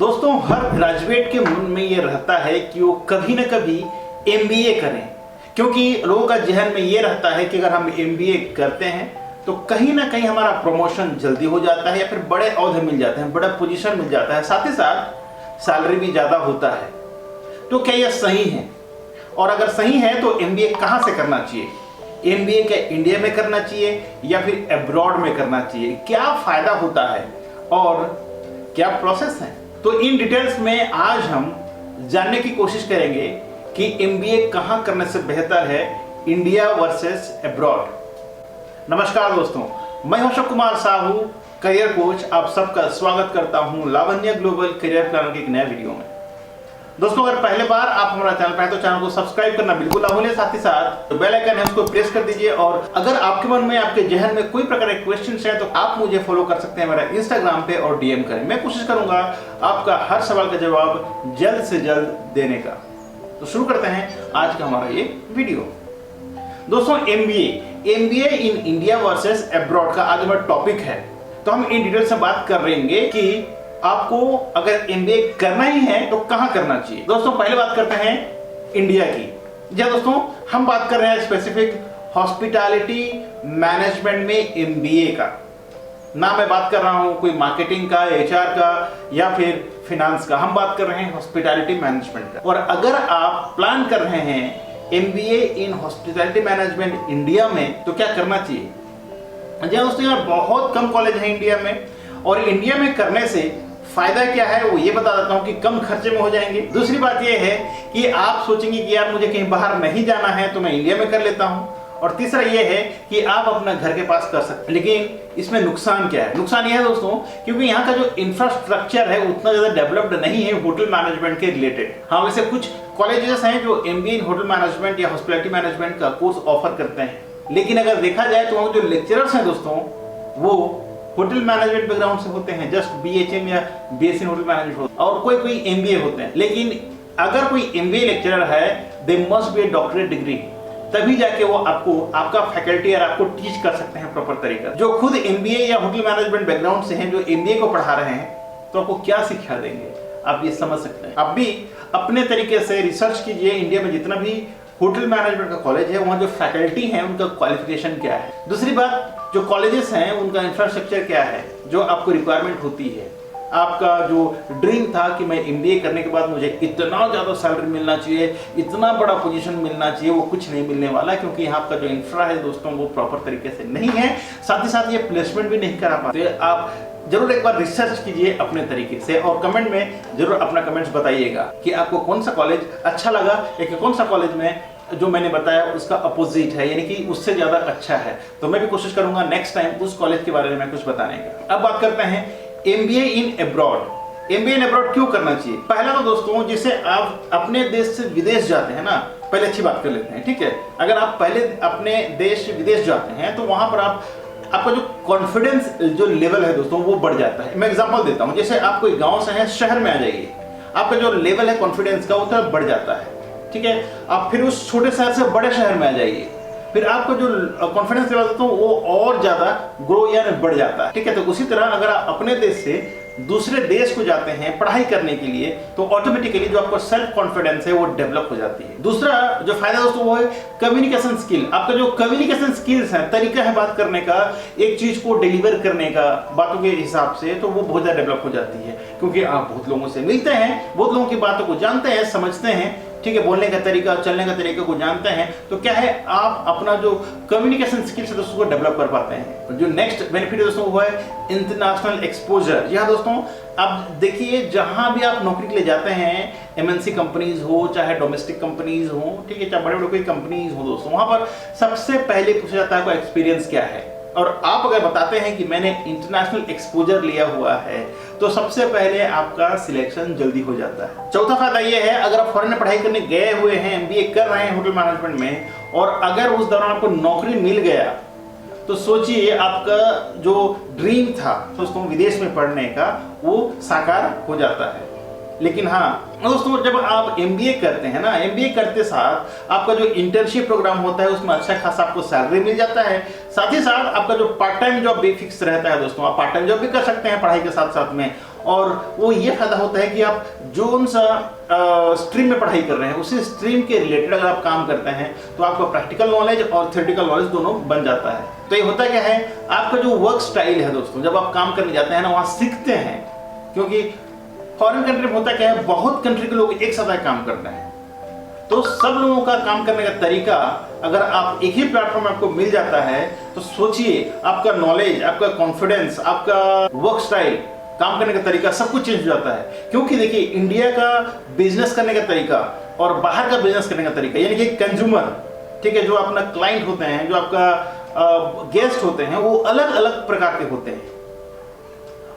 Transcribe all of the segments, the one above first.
दोस्तों, हर ग्रेजुएट के मन में ये रहता है कि वो कभी ना कभी एमबीए करें, क्योंकि लोगों का जहन में ये रहता है कि अगर हम एमबीए करते हैं तो कहीं ना कहीं हमारा प्रमोशन जल्दी हो जाता है या फिर बड़े ओहदे मिल जाते हैं, बड़ा पोजीशन मिल जाता है, साथ ही साथ सैलरी भी ज़्यादा होता है। तो क्या यह सही है? और अगर सही है तो एमबीए कहाँ से करना चाहिए? एमबीए क्या इंडिया में करना चाहिए या फिर अब्रॉड में करना चाहिए? क्या फ़ायदा होता है और क्या प्रोसेस है? तो इन डिटेल्स में आज हम जानने की कोशिश करेंगे कि एमबीए कहां करने से बेहतर है, इंडिया वर्सेस अब्रॉड। नमस्कार दोस्तों, मैं अशोक कुमार साहू, करियर कोच, आप सबका स्वागत करता हूं लावण्य ग्लोबल करियर प्लानर के एक नए वीडियो में। दोस्तों, अगर पहले बार आप हमारा चैनल पर हैं तो चैनल को सब्सक्राइब करना बिल्कुल ना भूलें, साथ ही साथ बेल आइकन है उसको प्रेस कर दीजिए। और अगर आपके मन में, आपके जहन में कोई प्रकार के क्वेश्चंस हैं तो आप मुझे फॉलो कर सकते हैं मेरा इंस्टाग्राम पे और डीएम करें। मैं कोशिश करूंगा आपका हर सवाल का जवाब जल्द से जल्द देने का। तो शुरू करते हैं आज का हमारा ये वीडियो। दोस्तों, MBA in India versus abroad का आज हमारा टॉपिक है। तो हम इन डिटेल से बात कर रहेंगे कि आपको अगर एमबीए करना ही है तो कहां करना चाहिए। दोस्तों, पहले बात करते हैं इंडिया की। जी दोस्तों, हम बात कर रहे हैं स्पेसिफिक हॉस्पिटैलिटी मैनेजमेंट में एमबीए का। ना मैं बात कर रहा हूं कोई मार्केटिंग का, एचआर का या फिर फाइनेंस का, हम बात कर रहे हैं हॉस्पिटैलिटी मैनेजमेंट का। और अगर आप प्लान कर रहे हैं MBA in hospitality management India में तो क्या करना चाहिए? जी दोस्तों, यहाँ बहुत कम कॉलेज है इंडिया में, और इंडिया में करने से फायदा क्या है वो ये बता देता हूँ कि कम खर्चे में हो जाएंगे। दूसरी बात ये है कि आप सोचेंगे कि यार मुझे कहीं बाहर नहीं जाना है तो मैं इंडिया में कर लेता हूँ। और तीसरा ये है कि आप अपना घर के पास कर सकते हैं। लेकिन इसमें नुकसान क्या है? नुकसान ये है दोस्तों, क्योंकि यहाँ का जो इंफ्रास्ट्रक्चर है उतना ज्यादा डेवलप्ड नहीं है होटल मैनेजमेंट के रिलेटेड। हाँ, वैसे कुछ कॉलेजेस हैं जो एमबीए इन होटल मैनेजमेंट या हॉस्पिटैलिटी मैनेजमेंट का कोर्स ऑफर करते हैं, लेकिन अगर देखा जाए तो वहाँ जो लेक्चरर्स हैं दोस्तों वो होटल मैनेजमेंट बैकग्राउंड से होते हैं, जस्ट बीएचएम या बीएससी होटल मैनेजमेंट, और कोई एमबीए होते हैं। लेकिन अगर कोई एमबीए लेक्चरर है, they must be A doctorate degree, तभी जाके वो आपको आपका फैकल्टी और आपको टीच कर सकते हैं प्रॉपर तरीका। जो खुद एमबीए या होटल मैनेजमेंट बैकग्राउंड से हैं, जो एमबीए को पढ़ा रहे हैं, तो आपको क्या सिखा देंगे आप ये समझ सकते हैं। आप भी अपने तरीके से रिसर्च कीजिए, इंडिया में जितना भी होटल मैनेजमेंट का कॉलेज है वहाँ जो फैकल्टी हैं उनका क्वालिफिकेशन क्या है। दूसरी बात, जो कॉलेजेस हैं उनका इंफ्रास्ट्रक्चर क्या है, जो आपको रिक्वायरमेंट होती है। आपका जो ड्रीम था कि मैं एमबीए करने के बाद मुझे इतना ज़्यादा सैलरी मिलना चाहिए, इतना बड़ा पोजीशन मिलना चाहिए, वो कुछ नहीं मिलने वाला, क्योंकि यहाँ का जो इंफ्रा है दोस्तों वो प्रॉपर तरीके से नहीं है। साथ ही साथ ये प्लेसमेंट भी नहीं करा पाते। आप जरूर एक बार रिसर्च कीजिए अपने तरीके से और कमेंट में जरूर अपना कमेंट्स बताइएगा कि आपको कौन सा कॉलेज अच्छा लगा या कौन सा कॉलेज में जो मैंने बताया उसका अपोजिट है, यानी कि उससे ज्यादा अच्छा है। तो मैं भी कोशिश करूंगा नेक्स्ट टाइम उस कॉलेज के बारे में कुछ बताने का। अब बात करते हैं MBA in abroad. MBA in abroad क्यों करना चाहिए? पहला तो दोस्तों, जिसे आप अपने देश से विदेश जाते हैं ना, पहले अच्छी बात कर लेते हैं, ठीक है। अगर आप पहले अपने देश से विदेश जाते हैं तो वहां पर आपका जो कॉन्फिडेंस जो लेवल है दोस्तों वो बढ़ जाता है। मैं एग्जांपल देता हूं, जैसे आप कोई गांव से हैं, शहर में आ जाइए, आपका जो लेवल है कॉन्फिडेंस का वो थोड़ा बढ़ जाता है, ठीक है। आप फिर उस छोटे शहर से बड़े शहर में आ जाइए, फिर आपका जो कॉन्फिडेंस लेवल है वो और ज्यादा ग्रो या बढ़ जाता है, ठीक है। तो उसी तरह अगर आप अपने देश से दूसरे देश को जाते हैं पढ़ाई करने के लिए तो ऑटोमेटिकली जो आपका सेल्फ कॉन्फिडेंस है वो डेवलप हो जाती है। दूसरा जो फायदा दोस्तों वो है कम्युनिकेशन स्किल। आपका जो कम्युनिकेशन स्किल्स है, तरीका है बात करने का, एक चीज को डिलीवर करने का बातों के हिसाब से, तो वो बहुत ज्यादा डेवलप हो जाती है, क्योंकि आप बहुत लोगों से मिलते हैं, बहुत लोगों की बातों को जानते हैं, समझते हैं, ठीक है, बोलने का तरीका, चलने का तरीका को जानते हैं। तो क्या है, आप अपना जो कम्युनिकेशन स्किल्स है दोस्तों को डेवलप कर पाते हैं। जो नेक्स्ट बेनिफिट है दोस्तों वो है इंटरनेशनल एक्सपोजर। यह दोस्तों आप देखिए, जहां भी आप नौकरी के लिए जाते हैं, एमएनसी कंपनीज हो चाहे डोमेस्टिक कंपनीज हो, ठीक है, चाहे बड़े बड़े कोई कंपनीज हो दोस्तों, वहां पर सबसे पहले पूछा जाता है आपका एक्सपीरियंस क्या है। और आप अगर बताते हैं कि मैंने इंटरनेशनल एक्सपोजर लिया हुआ है तो सबसे पहले आपका सिलेक्शन जल्दी हो जाता है। चौथा फायदा ये है, अगर आप फॉरेन में पढ़ाई करने गए हुए हैं, एमबीए कर रहे हैं होटल मैनेजमेंट में, और अगर उस दौरान आपको नौकरी मिल गया तो सोचिए आपका जो ड्रीम था दोस्तों विदेश में पढ़ने का वो साकार हो जाता है। लेकिन हाँ दोस्तों, जब आप एमबीए करते हैं ना, एमबीए करते साथ आपका जो इंटर्नशिप प्रोग्राम होता है उसमें अच्छा खासा आपको सैलरी मिल जाता है। साथ ही साथ आपका जो पार्ट टाइम जॉब भी फिक्स रहता है दोस्तों, आप पार्ट टाइम जॉब भी कर सकते हैं पढ़ाई के साथ साथ में, और वो ये फायदा होता है कि आप जो सा स्ट्रीम में पढ़ाई कर रहे हैं उसी स्ट्रीम के रिलेटेड अगर आप काम करते हैं तो आपका प्रैक्टिकल नॉलेज और थ्योरेटिकल नॉलेज दोनों बन जाता है। तो ये होता क्या है, आपका जो वर्क स्टाइल है दोस्तों, जब आप काम करने जाते हैं ना वहाँ सीखते हैं, क्योंकि फॉरेन कंट्री में होता क्या है, बहुत कंट्री के लोग एक साथ काम करते हैं, तो सब लोगों का काम करने का तरीका अगर आप एक ही प्लेटफॉर्म में आपको मिल जाता है तो सोचिए आपका नॉलेज, आपका कॉन्फिडेंस, आपका वर्क स्टाइल, काम करने का तरीका सब कुछ चेंज हो जाता है। क्योंकि देखिए इंडिया का बिजनेस करने का तरीका और बाहर का बिजनेस करने का तरीका, यानी कि कंज्यूमर, ठीक है, जो अपना क्लाइंट होते हैं, जो आपका गेस्ट होते हैं, वो अलग अलग प्रकार के होते हैं।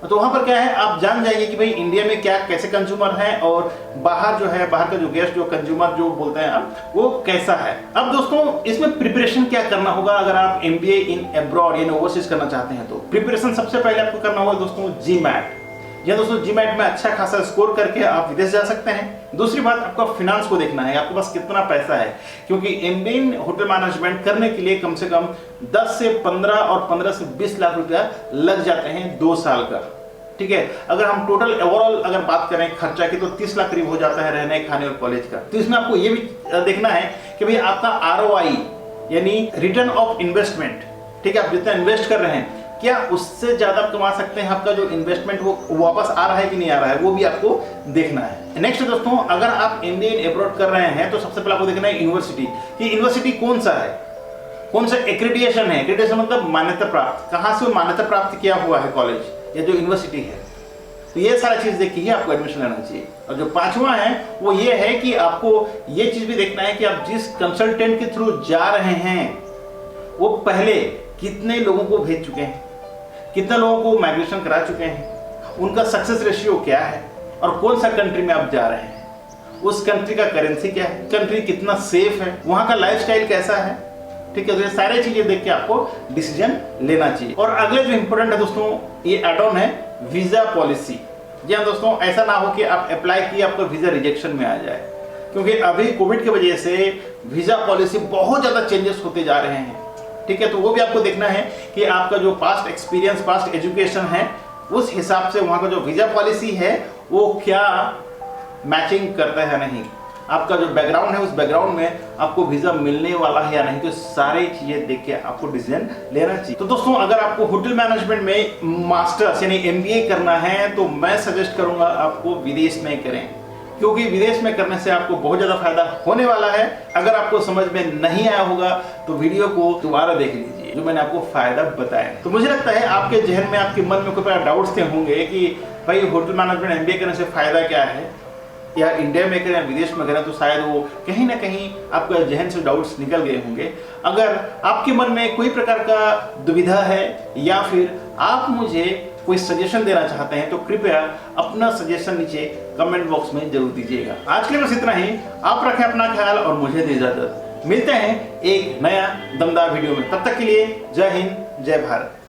तो वहां पर क्या है, आप जान जाएंगे कि भाई इंडिया में क्या कैसे कंज्यूमर है और बाहर जो है, बाहर का जो गेस्ट, जो कंज्यूमर जो बोलते हैं आप, वो कैसा है। अब दोस्तों इसमें प्रिपरेशन क्या करना होगा अगर आप एमबीए इन अब्रॉड यानी ओवरसीज करना चाहते हैं तो प्रिपरेशन सबसे पहले आपको करना होगा दोस्तों जीमैट। या दोस्तों जीमैट में अच्छा खासा स्कोर करके आप विदेश जा सकते हैं। दूसरी बात, आपका फिनांस को देखना है, आपके पास कितना पैसा है, क्योंकि एमबीए इन होटल मैनेजमेंट करने के लिए कम से कम 10 से 15 और 15 से 20 लाख रुपया लग जाते हैं 2 साल का। ठीक है, अगर हम टोटल ओवरऑल अगर बात करें खर्चा की तो 30 लाख करीब हो जाता है रहने, खाने और कॉलेज का। तो इसमें आपको ये भी देखना है कि भाई आपका आरओआई यानी रिटर्न ऑफ इन्वेस्टमेंट, ठीक है, आप जितना इन्वेस्ट कर रहे हैं क्या उससे ज्यादा कमा सकते हैं, आपका जो इन्वेस्टमेंट वो वापस आ रहा है कि नहीं आ रहा है, वो भी आपको देखना है। नेक्स्ट दोस्तों, अगर आप इंडिया इन अब्रॉड कर रहे हैं तो सबसे पहले आपको देखना है यूनिवर्सिटी, कि यूनिवर्सिटी कौन सा है, कौन सा एक्रेडिटेशन है। एक्रेडिटेशन मतलब मान्यता प्राप्त, कहाँ से वो मान्यता प्राप्त किया हुआ है कॉलेज या जो यूनिवर्सिटी है। तो ये सारा चीज देख के ही आपको एडमिशन लेना चाहिए। और जो पांचवा है वो ये है कि आपको ये चीज भी देखना है कि आप जिस कंसल्टेंट के थ्रू जा रहे हैं वो पहले कितने लोगों को भेज चुके हैं, कितने लोगों को माइग्रेशन करा चुके हैं, उनका सक्सेस रेशियो क्या है और कौन सा कंट्री में आप जा रहे हैं, उस कंट्री का करेंसी क्या है, कंट्री कितना सेफ है, वहां का लाइफस्टाइल कैसा है। ठीक है, तो ये सारी चीजें देख के आपको डिसीजन लेना चाहिए। और अगले जो इंपॉर्टेंट है दोस्तों, ये एड ऑन है वीजा पॉलिसी। जी हाँ दोस्तों, ऐसा ना हो कि आप अप्लाई किए आपको वीजा रिजेक्शन में आ जाए, क्योंकि अभी कोविड की वजह से वीजा पॉलिसी बहुत ज्यादा चेंजेस होते जा रहे हैं। ठीक है, तो वो भी आपको देखना है कि आपका जो पास्ट एक्सपीरियंस, पास्ट एजुकेशन है, उस हिसाब से वहां का जो वीजा पॉलिसी है वो क्या मैचिंग करता है नहीं, आपका जो बैकग्राउंड है उस बैकग्राउंड में आपको वीजा मिलने वाला है या नहीं। तो सारी चीजें देख के आपको डिसीजन लेना चाहिए। तो दोस्तों अगर आपको होटल मैनेजमेंट में मास्टर्स यानी एमबीए करना है तो मैं सजेस्ट करूंगा आपको विदेश में करें, क्योंकि विदेश में करने से आपको बहुत ज्यादा फायदा होने वाला है। अगर आपको समझ में नहीं आया होगा तो वीडियो को दोबारा देख लीजिए, जो मैंने आपको फायदा बताया। तो मुझे लगता है आपके जहन में, आपके मन में कोई डाउट्स होंगे कि भाई होटल मैनेजमेंट एमबीए करने से फायदा क्या है, या इंडिया में करें या विदेश में करें, तो शायद वो कहीं ना कहीं आपके जहन से डाउट्स निकल गए होंगे। अगर आपके मन में कोई प्रकार का दुविधा है या फिर आप मुझे कोई सजेशन देना चाहते हैं तो कृपया अपना सजेशन नीचे कमेंट बॉक्स में जरूर दीजिएगा। आज के लिए बस इतना ही। आप रखें अपना ख्याल और मुझे दे इजाजत। मिलते हैं एक नया दमदार वीडियो में, तब तक के लिए जय हिंद, जय भारत।